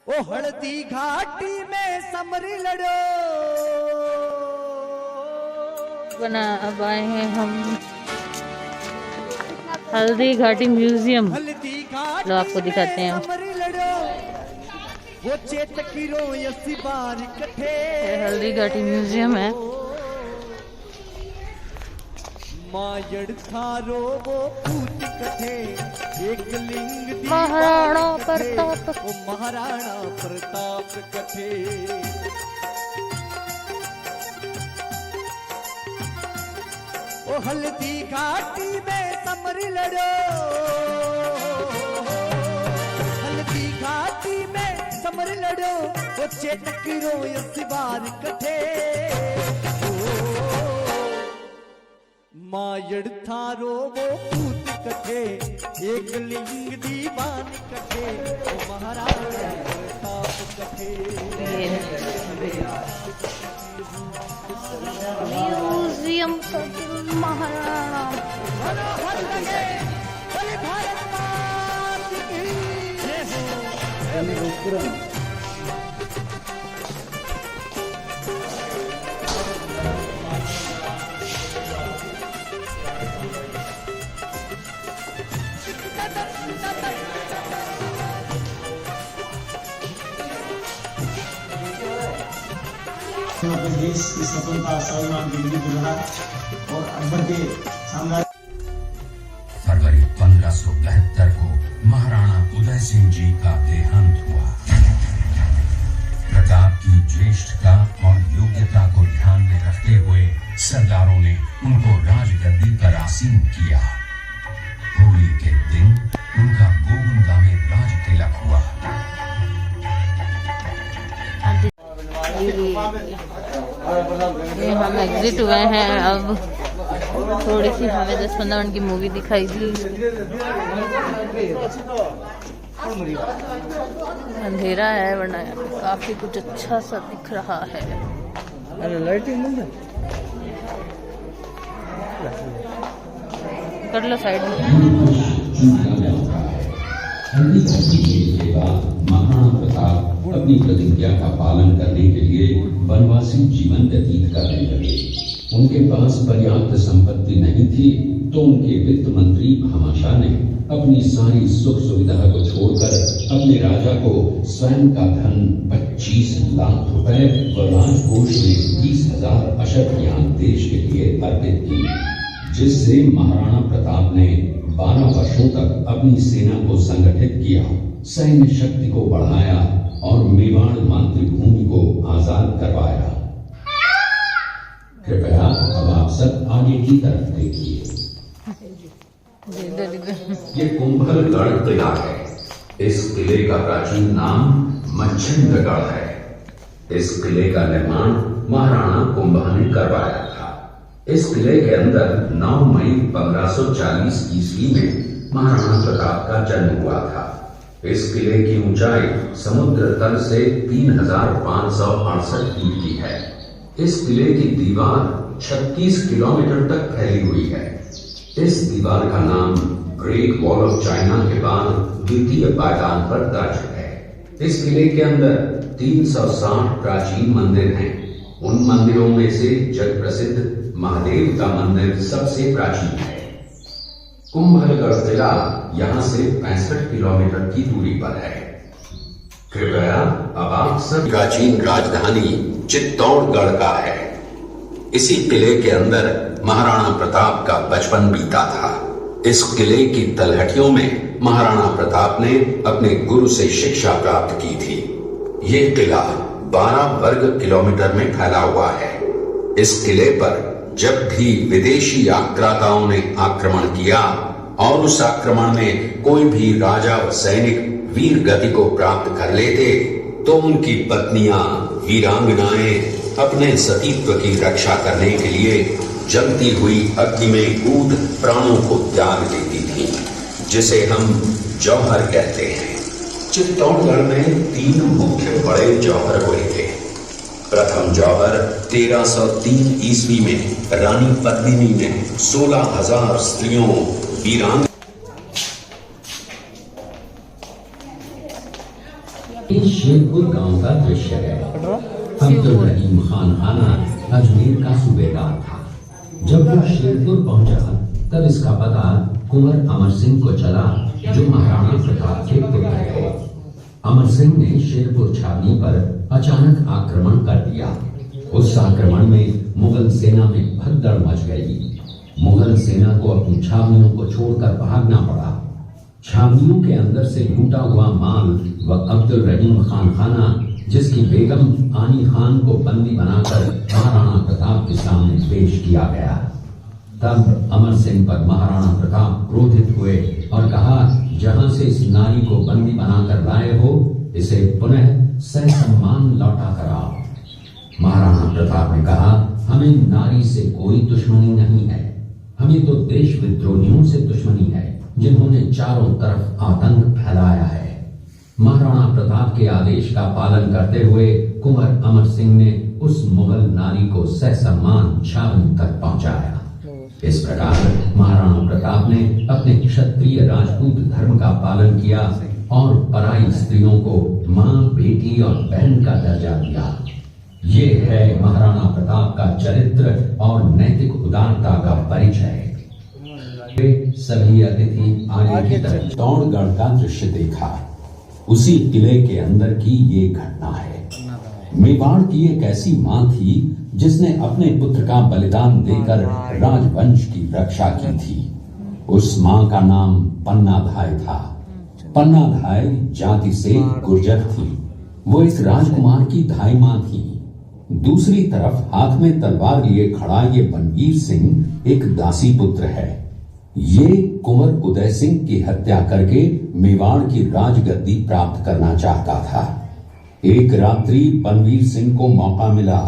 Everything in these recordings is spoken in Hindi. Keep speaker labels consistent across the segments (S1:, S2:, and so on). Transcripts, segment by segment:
S1: ओ हल्दी घाटी में समरी लड़ो।
S2: बना अब आए हैं हम हल्दी घाटी म्यूजियम।
S1: हल्दी
S2: लो आपको
S1: घाटी
S2: दिखाते
S1: में
S2: हैं।
S1: समरी लड़ो। वो चेतकीरो यसी बार कठे।
S2: ये हल्दी घाटी म्यूजियम है।
S1: मायड़ थारो वो पूत कठे। एक लिंग दी
S2: महाराणा
S1: बात कठे।
S2: प्रताप।
S1: वो महाराणा प्रताप कठे। ओ हल्दी घाटी में समरी लड़ो। हल्दी घाटी में समरी लड़ो। वो चेतकीरो यसी बार कठे। मायड़ थारो वो पूत कठे। एक लिंग दीवान कठे। वो महाराणा प्रताप कठे।
S2: म्यूजियम महाराणा।
S1: मनोहर लगे बोले भारत माता की जय हो।
S3: अपने देश की स्वतंत्रता स्वाभिमान की नीति बना और अकबर के साम्राज्य।
S4: फरवरी 1572 को महाराणा उदय सिंह जी का देहांत हुआ। प्रताप की ज्येष्ठता और योग्यता को ध्यान में रखते हुए सरदारों ने उनको राजगद्दी पर आसीन किया। होली के दिन उनका गोविंदा में राज तिलक हुआ।
S2: ये हम एग्जिट हुए हैं। अब थोड़ी सी हमें 10-15 मिनट की मूवी दिखाई दी। अंधेरा है वरना काफी कुछ अच्छा सा दिख रहा है। कर लो साइड में।
S5: हल्दी घाटी के बाद महाराणा प्रताप अपनी प्रतिज्ञा का पालन करने के लिए वनवासी जीवन व्यतीत करने लगे। उनके पास पर्याप्त संपत्ति नहीं थी तो उनके वित्त मंत्री भामाशाह ने अपनी सारी सुख सुविधा को छोड़कर अपने राजा को स्वयं का धन 25 लाख रुपए व राजकोष में 20,000 अशर्फियां देश के लिए अर्पित की, जिससे महाराणा प्रताप ने 12 वर्षों तक अपनी सेना को संगठित किया, सैन्य शक्ति को बढ़ाया और मेवाड़ मातृभूमि को आजाद करवाया। कृपया अब आप सब आगे की तरफ देखिए। ये कुंभलगढ़ किला है। इस किले का प्राचीन नाम मच्छिंद्रगढ़ है। इस किले का निर्माण महाराणा कुंभा ने करवाया था। इस किले के अंदर 9 मई 1540 ईस्वी में महाराणा प्रताप का जन्म हुआ था। इस किले की ऊंचाई समुद्र तल से 3568 फीट की है। इस किले की दीवार 36 किलोमीटर तक फैली हुई है। इस दीवार का नाम ग्रेट वॉल ऑफ चाइना के बाद द्वितीय पायदान पर दर्ज है। इस किले के अंदर 360 प्राचीन मंदिर हैं। उन मंदिरों में से जग प्रसिद्ध महादेव का मंदिर सबसे प्राचीन है। कुंभलगढ़ किला यहाँ से 65 किलोमीटर की दूरी पर है। कृपया अब आप सब प्राचीन राजधानी चित्तौड़गढ़ का है। इसी किले के अंदर महाराणा प्रताप का बचपन बीता था। इस किले की तलहटियों में महाराणा प्रताप ने अपने गुरु से शिक्षा प्राप्त की थी। ये किला 12 वर्ग किलोमीटर में फैला हुआ है। इस किले पर जब भी विदेशी आक्रांताओं ने आक्रमण किया और उस आक्रमण में कोई भी राजा व सैनिक वीर गति को प्राप्त कर लेते तो उनकी पत्नियां वीरांगनाएं अपने सतीत्व की रक्षा करने के लिए जलती हुई अग्नि में कूद प्राणों को त्याग देती थी, जिसे हम जौहर कहते हैं। चित्तौड़गढ़ में 3 मुख्य बड़े जौहर हुए थे। प्रथम जौहर 1303 ईस्वी में रानी पद्मिनी ने 16,000 स्त्रियों वीरांग ये शेरपुर गांव का दृश्य है। अब्दुल रहीम खान खाना अजमेर का सूबेदार था। जब वो शेरपुर पहुंचा तब इसका पता कुंवर अमर सिंह को चला, जो महाराणा प्रताप के पुत्र थे। अमर सिंह ने शेरपुर छावनी पर अचानक आक्रमण कर दिया। उस आक्रमण में मुगल सेना में भगदड़ मच गई। मुगल सेना को अपनी छावनियों को छोड़कर भागना पड़ा। छावनियों के अंदर से लूटा हुआ माल व अब्दुल रहीम खान खाना, जिसकी बेगम आनी खान को बंदी बनाकर महाराणा प्रताप के सामने पेश किया गया। तब अमर सिंह पर महाराणा प्रताप क्रोधित हुए और कहा, जहां से इस नारी को बंदी बनाकर लाए हो, इसे पुनः ससम्मान लौटा कर आओ। महाराणा प्रताप ने कहा, हमें नारी से कोई दुश्मनी नहीं है, हमें तो देश विद्रोहियों से दुश्मनी है, जिन्होंने चारों तरफ आतंक फैलाया है। महाराणा प्रताप के आदेश का पालन करते हुए कुंवर अमर सिंह ने उस मुगल नारी को ससम्मान छावनी तक पहुंचाया। इस प्रकार महाराणा प्रताप ने अपने क्षत्रिय राजपूत धर्म का पालन किया और पराई स्त्रियों को मां, बेटी और बहन का दर्जा दिया। ये है महाराणा प्रताप का चरित्र और नैतिक उदारता का परिचय। सभी अतिथि आगे की तरफ चित्तौड़गढ़ का दृश्य देखा। उसी किले के अंदर की ये घटना है। मेवाड़ की एक ऐसी मां थी जिसने अपने पुत्र का बलिदान देकर राजवंश की रक्षा की थी। उस मां का नाम पन्नाधाय था। पन्नाधाय जाति से गुर्जर थी। वो इस राजकुमार की धाई मां थी। दूसरी तरफ हाथ में तलवार लिए खड़ा ये बनवीर सिंह एक दासी पुत्र है। ये कुंवर उदय सिंह की हत्या करके मेवाड़ की राजगद्दी प्राप्त करना चाहता था। एक रात्रि बनवीर सिंह को मौका मिला।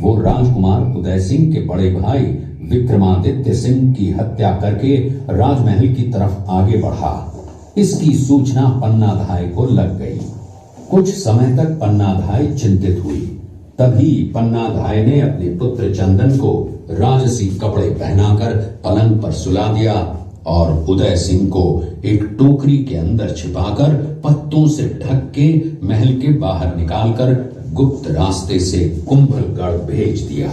S5: वो राजकुमार उदय सिंह के बड़े भाई विक्रमादित्य सिंह की हत्या करके राजमहल की तरफ आगे बढ़ा। इसकी सूचना पन्नाधाय को लग गई। कुछ समय तक पन्नाधाय चिंतित हुई। तभी पन्नाधाय ने अपने पुत्र चंदन को राजसी कपड़े पहनाकर पलंग पर सुला दिया और उदय सिंह को एक टोकरी के अंदर छिपाकर पत्तों से ढक के महल के बाहर निकालकर गुप्त रास्ते से कुंभलगढ़ भेज दिया।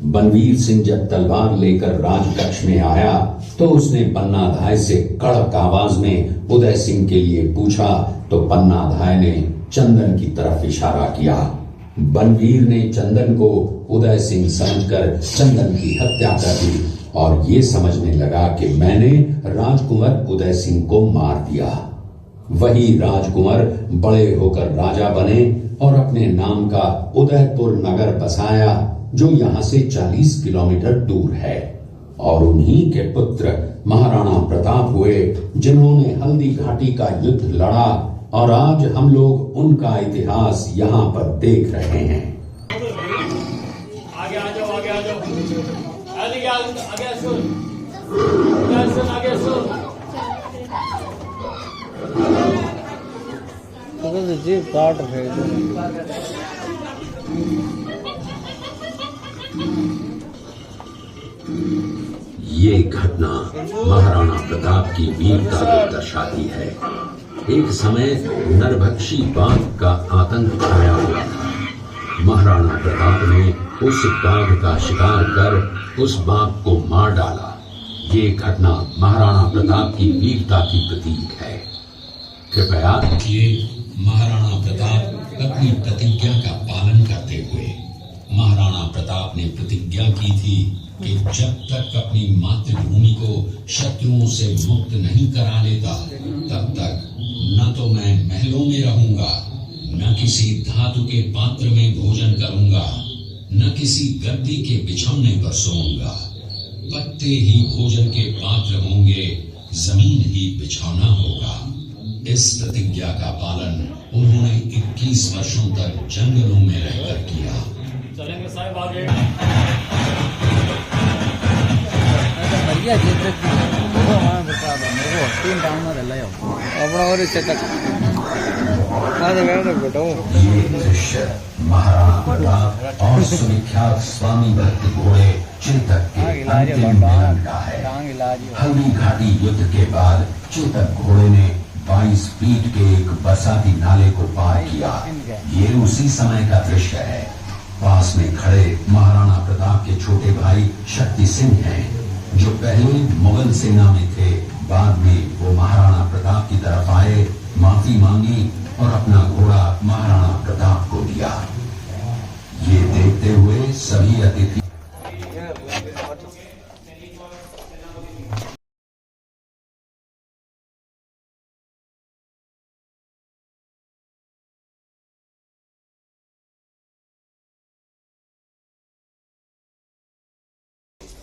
S5: बनवीर सिंह जब तलवार लेकर राजकक्ष में आया तो उसने पन्नाधाय से कड़क आवाज में उदय सिंह के लिए पूछा, तो पन्नाधाय ने चंदन की तरफ इशारा किया। बनवीर ने चंदन को उदय सिंह समझकर चंदन की हत्या कर दी और ये समझने लगा कि मैंने राजकुमार उदय सिंह को मार दिया। वही राजकुमार बड़े होकर राजा बने और अपने नाम का उदयपुर नगर बसाया, जो यहाँ से 40 किलोमीटर दूर है। और उन्हीं के पुत्र महाराणा प्रताप हुए, जिन्होंने हल्दी घाटी का युद्ध लड़ा और आज हम लोग उनका इतिहास यहाँ पर देख रहे हैं।
S3: आगे आ जाओ, आगे आ जाओ, आगे सुन।
S1: तो जीप काट रहे
S5: ये घटना महाराणा प्रताप की वीरता को दर्शाती है। एक समय नरभक्षी बाघ का आतंक छाया हुआ था। महाराणा प्रताप ने उस बाघ का शिकार कर उस बाघ को मार डाला। ये घटना महाराणा प्रताप की वीरता की प्रतीक है। कृपया ये महाराणा प्रताप अपनी प्रतिज्ञा का पालन करते हुए। महाराणा प्रताप ने प्रतिज्ञा की थी कि जब तक अपनी मातृभूमि को शत्रुओं से मुक्त नहीं करा लेता, तब तक न तो मैं महलों में रहूंगा, न किसी धातु के पात्र में भोजन करूंगा, न किसी गद्दी के बिछौने पर सोऊंगा। पत्ते ही भोजन के पात्र होंगे, जमीन ही बिछौना होगा। इस प्रतिज्ञा का पालन उन्होंने 21 वर्षों तक जंगलों में रहकर किया।
S3: चलेंगे साहब आगे।
S5: महाराणा प्रताप और सुविख्यात स्वामी भक्त घोड़े चिंतक के अंतिम मिलन का है। हल्दी घाटी युद्ध के बाद चिंतक घोड़े ने 22 फीट के एक बरसाती नाले को पार किया। उसी समय का दृश्य है। पास में खड़े महाराणा प्रताप के छोटे भाई शक्ति सिंह हैं, जो पहले मुगल सेना में थे। बाद में वो महाराणा प्रताप की तरफ आए, माफी मांगी और अपना घोड़ा महाराणा प्रताप को दिया। ये देखते हुए सभी अतिथि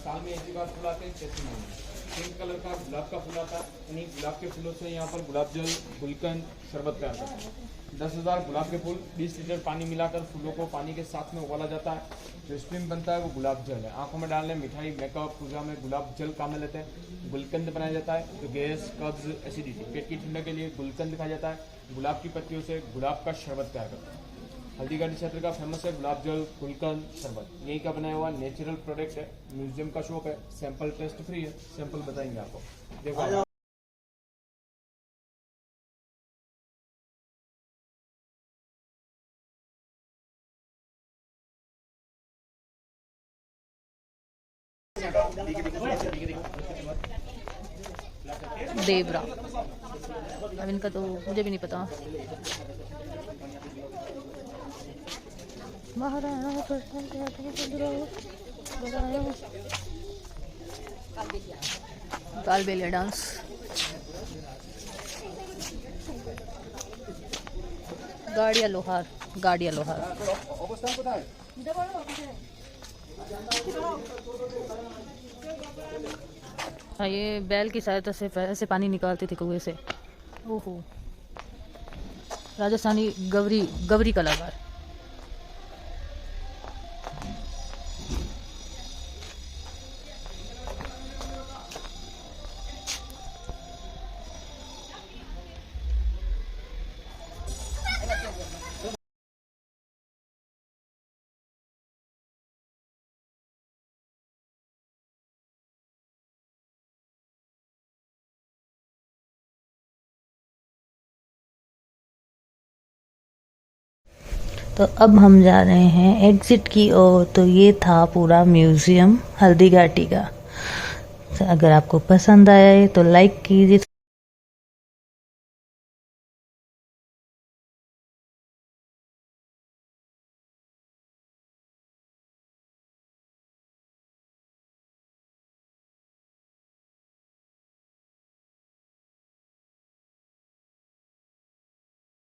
S6: साल में एक ही बार फूल आते हैं, चैत्र महीने। पिंक कलर का गुलाब का फूल आता है। इन्हीं गुलाब के फूलों से यहाँ पर गुलाब जल, गुलकंद, शरबत तैयार करते हैं। 10,000 गुलाब के फूल, 20 लीटर पानी मिलाकर फूलों को पानी के साथ में उबाला जाता है। जो स्टीम बनता है वो गुलाब जल है। आंखों में डालने, मिठाई, मेकअप, पूजा में गुलाब जल काम में लेते हैं। गुलकंद बनाया जाता है जो गैस, कब्ज, एसिडिटी, पेट की ठंडक के लिए गुलकंद खाया जाता है। गुलाब की पत्तियों से गुलाब का शरबत तैयार करते हैं। हल्दीघाटी क्षेत्र का फेमस है गुलाब जल, गुलकंद, शरबत। यही का बनाया हुआ नेचुरल प्रोडक्ट है। म्यूजियम का शॉप है। सैंपल टेस्ट फ्री है। सैंपल बताएंगे आपको। देखो
S2: देवरा, अब इनका तो मुझे भी नहीं पता। कालबेलिया डांस, गाड़िया लोहार, गाड़िया लोहार। हाँ, ये बैल की सहायता से ऐसे पानी निकालते थे कुएं से। ओहो, राजस्थानी गवरी कलाकार। तो अब हम जा रहे हैं एग्जिट की ओर। तो ये था पूरा म्यूजियम हल्दीघाटी का। अगर आपको पसंद आया है तो लाइक कीजिए।